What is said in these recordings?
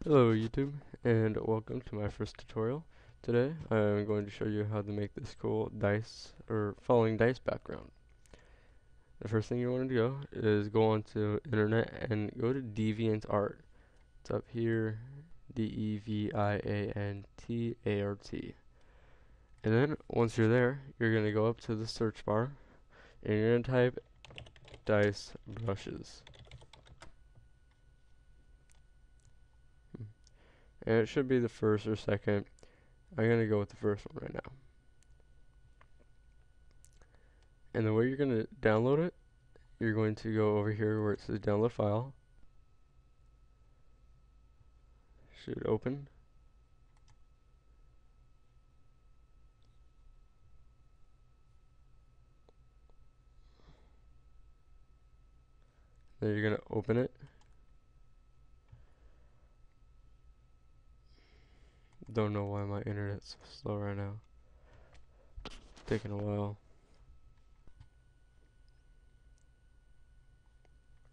Hello YouTube, and welcome to my first tutorial. Today I'm going to show you how to make this cool dice or falling dice background. The first thing you want to go is go onto internet and go to DeviantArt. It's up here, DeviantArt. And then once you're there, you're going to go up to the search bar and you're going to type dice brushes. And it should be the first or second. I'm going to go with the first one right now. And the way you're going to download it, you're going to go over here where it says download file. Should open. Then you're going to open it. Don't know why my internet's so slow right now. Taking a while.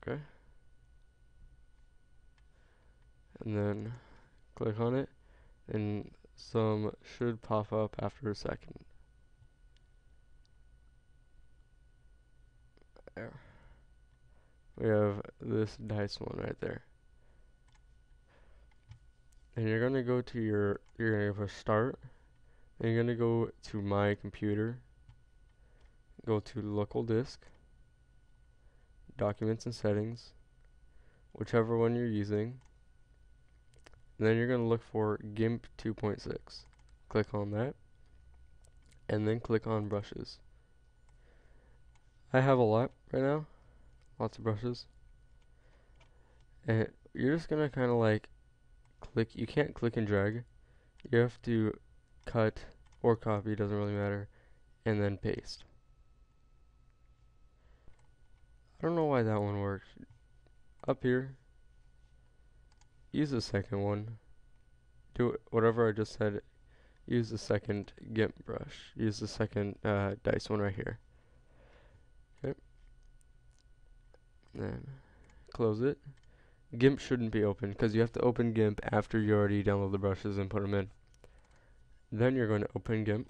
Okay. And then click on it, and some should pop up after a second. There. We have this dice one right there. And you're gonna go to you're gonna push start, and you're gonna go to my computer, go to local disk, documents and settings, whichever one you're using. And then you're going to look for GIMP 2.6. Click on that, and then click on brushes. I have a lot right now, lots of brushes. And you're just going to kind of like click, you can't click and drag. You have to cut or copy, doesn't really matter, and then paste. I don't know why that one works. Up here, use the second one. Do it, whatever I just said. Use the second GIMP brush. Use the second dice one right here. Okay. Then close it. GIMP shouldn't be open because you have to open GIMP after you already download the brushes and put them in. Then you're going to open GIMP.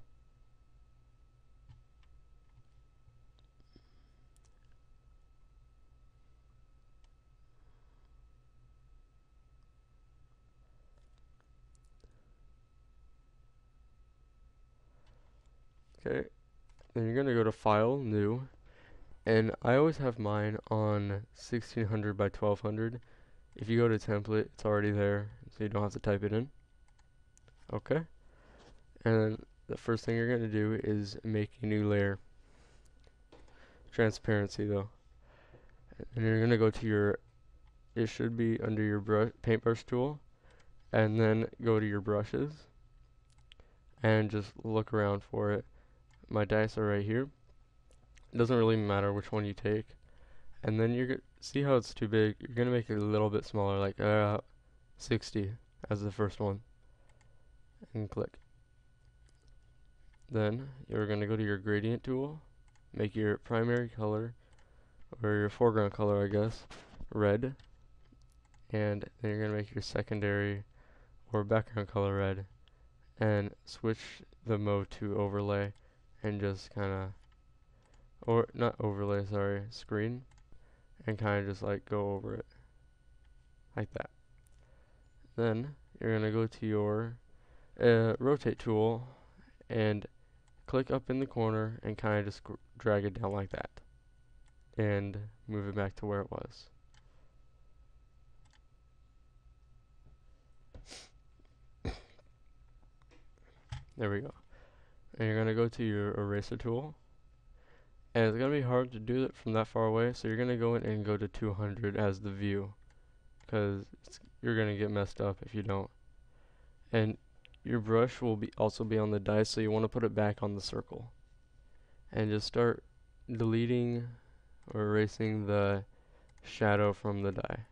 Okay. Then you're going to go to File, New. And I always have mine on 1600 by 1200. If you go to Template, it's already there, so you don't have to type it in. Okay. And the first thing you're going to do is make a new layer. Transparency though. And you're going to go to your, it should be under your paintbrush tool, and then go to your brushes and just look around for it. My dice are right here. It doesn't really matter which one you take. And then you're see how it's too big. You're gonna make it a little bit smaller, like 60 as the first one, and click. Then you're gonna go to your gradient tool, make your primary color or your foreground color, I guess, red, and then you're gonna make your secondary or background color red, and switch the mode to overlay, and just kind of, or not overlay, sorry, screen, and kind of just like go over it like that. Then you're gonna go to your rotate tool and click up in the corner and kind of just drag it down like that and move it back to where it was. There we go. And you're gonna go to your eraser tool, and it's gonna be hard to do it from that far away, so you're gonna go in and go to 200 as the view, because you're gonna get messed up if you don't. And your brush will also be on the dice, so you want to put it back on the circle, and just start deleting or erasing the shadow from the die.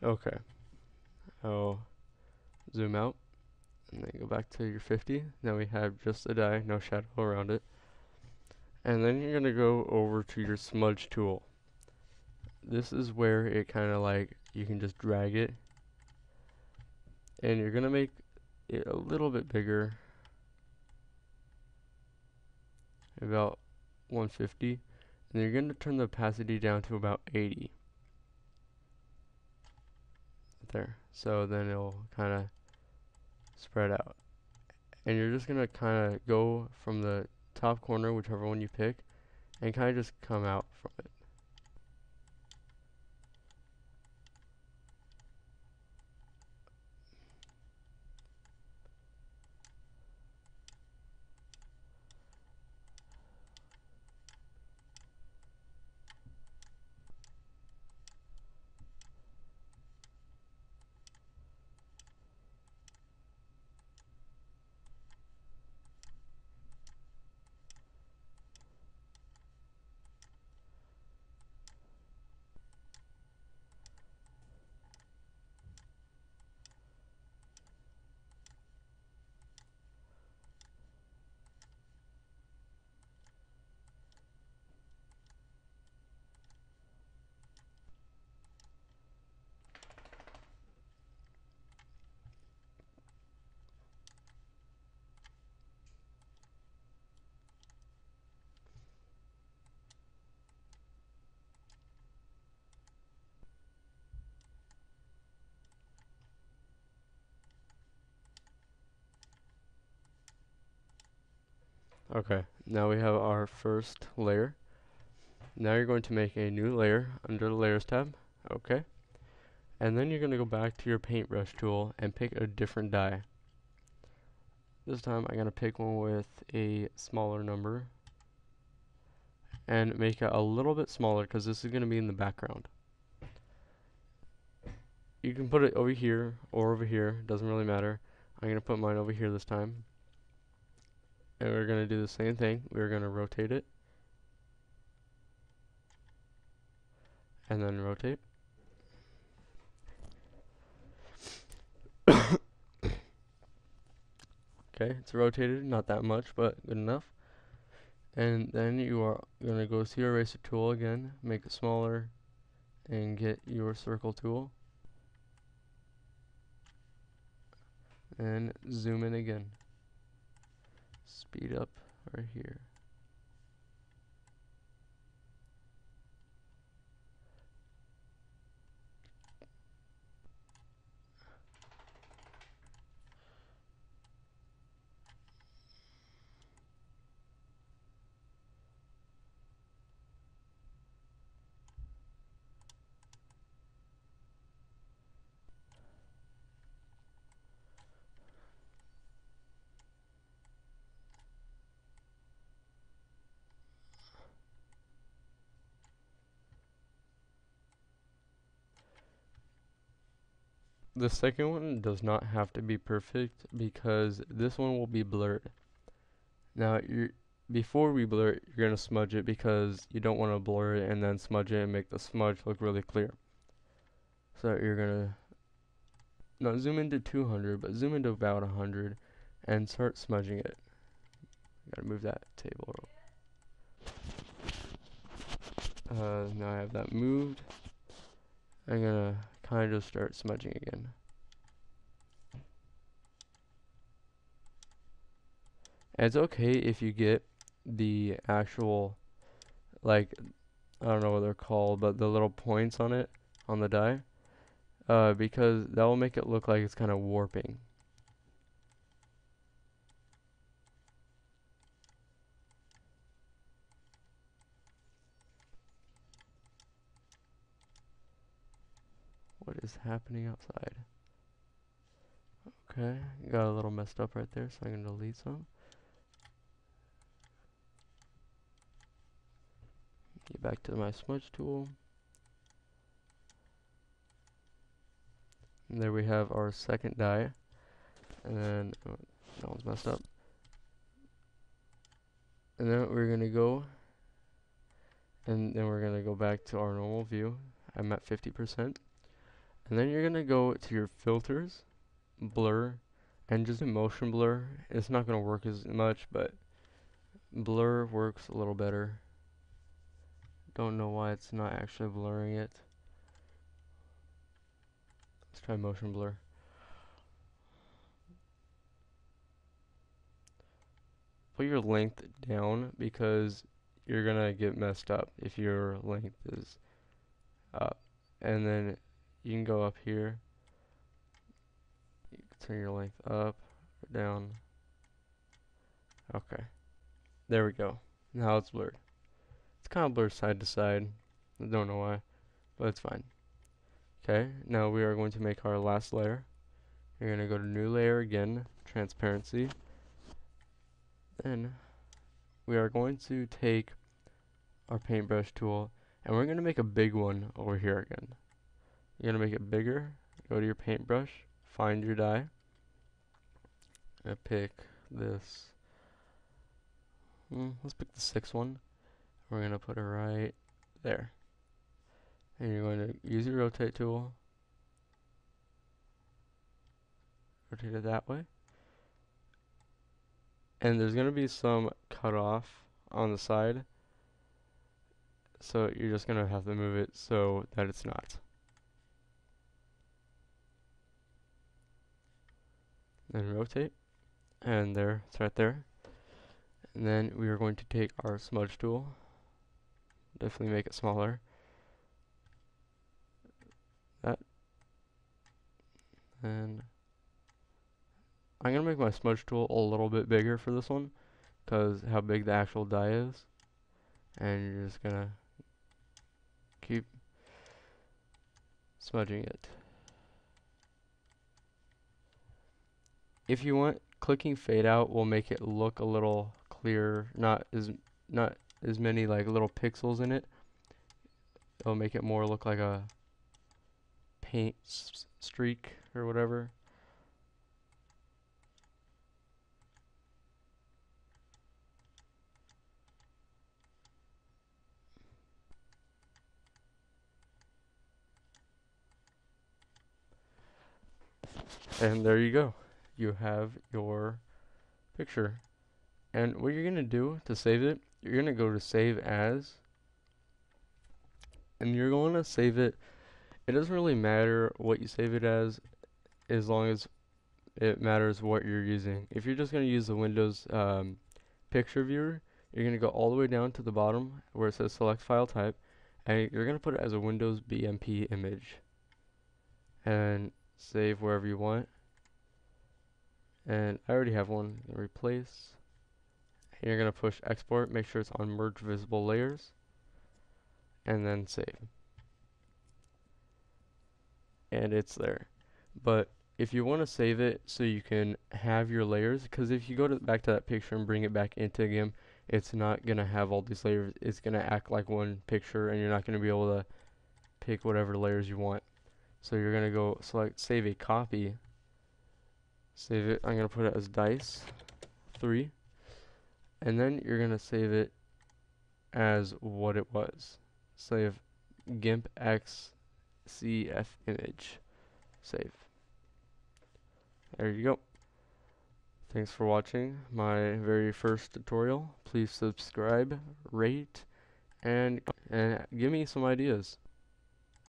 Okay, I'll zoom out and then go back to your 50. Now we have just a die, no shadow around it. And then you're gonna go over to your smudge tool. This is where it kind of like, you can just drag it. And you're gonna make it a little bit bigger, about 150. And you're gonna turn the opacity down to about 80. There. So then it'll kind of spread out. And you're just gonna kind of go from the top corner, whichever one you pick, and kind of just come out from it. Okay, now we have our first layer. Now you're going to make a new layer under the layers tab. Okay. And then you're going to go back to your paintbrush tool and pick a different die. This time I'm going to pick one with a smaller number and make it a little bit smaller because this is going to be in the background. You can put it over here or over here, doesn't really matter. I'm going to put mine over here this time. And we're going to do the same thing. We're going to rotate it. And then rotate. Okay, it's rotated, not that much, but good enough. And then you are going to go to your eraser tool again, make it smaller, and get your circle tool. And zoom in again. Speed up right here. The second one does not have to be perfect because this one will be blurred. Now, before we blur it, you're going to smudge it because you don't want to blur it and then smudge it and make the smudge look really clear. So you're going to not zoom into 200, but zoom into about 100 and start smudging it. Gotta move that table. Now I have that moved. I'm gonna kind of start smudging again. And it's okay if you get the actual, like, I don't know what they're called, but the little points on it, on the die, because that will make it look like it's kind of warping. What is happening outside? Okay, got a little messed up right there, so I'm going to delete some. Get back to my smudge tool. And there we have our second die. And then, oh, that one's messed up. And then we're going to go, and then we're going to go back to our normal view. I'm at 50%. And then you're gonna go to your filters, blur, and just do motion blur. It's not gonna work as much, but blur works a little better. Don't know why it's not actually blurring it. Let's try motion blur. Put your length down because you're gonna get messed up if your length is up. And then you can go up here, you can turn your length up or down. Okay, there we go. Now it's blurred. It's kind of blurred side to side. I don't know why, but it's fine. Okay, now we are going to make our last layer. You're going to go to new layer again, transparency. Then we are going to take our paintbrush tool and we're going to make a big one over here again. You're going to make it bigger. Go to your paintbrush, find your die. I pick this. Let's pick the 6th one. We're going to put it right there. And you're going to use your rotate tool. Rotate it that way. And there's going to be some cutoff on the side. So you're just going to have to move it so that it's not. Then rotate. And there, it's right there. And then we are going to take our smudge tool. Definitely make it smaller. That. And I'm going to make my smudge tool a little bit bigger for this one, because how big the actual die is. And you're just going to keep smudging it. If you want, clicking fade out will make it look a little clearer, not as many like little pixels in it. It'll make it more look like a paint streak or whatever. And there you go. You have your picture. And what you're going to do to save it, you're going to go to save as. And you're going to save it. It doesn't really matter what you save it as long as it matters what you're using. If you're just going to use the Windows picture viewer, you're going to go all the way down to the bottom where it says select file type. And you're going to put it as a Windows BMP image. And save wherever you want. And I already have one. Replace. And you're going to push export, make sure it's on merge visible layers, and then save. And it's there. But if you want to save it so you can have your layers, because if you go back to that picture and bring it back into GIMP, it's not going to have all these layers. It's going to act like one picture, and you're not going to be able to pick whatever layers you want. So you're going to go select save a copy. Save it. I'm going to put it as dice 3. And then you're going to save it as what it was. Save GIMP X CF image. Save. There you go. Thanks for watching my very first tutorial. Please subscribe, rate, and give me some ideas.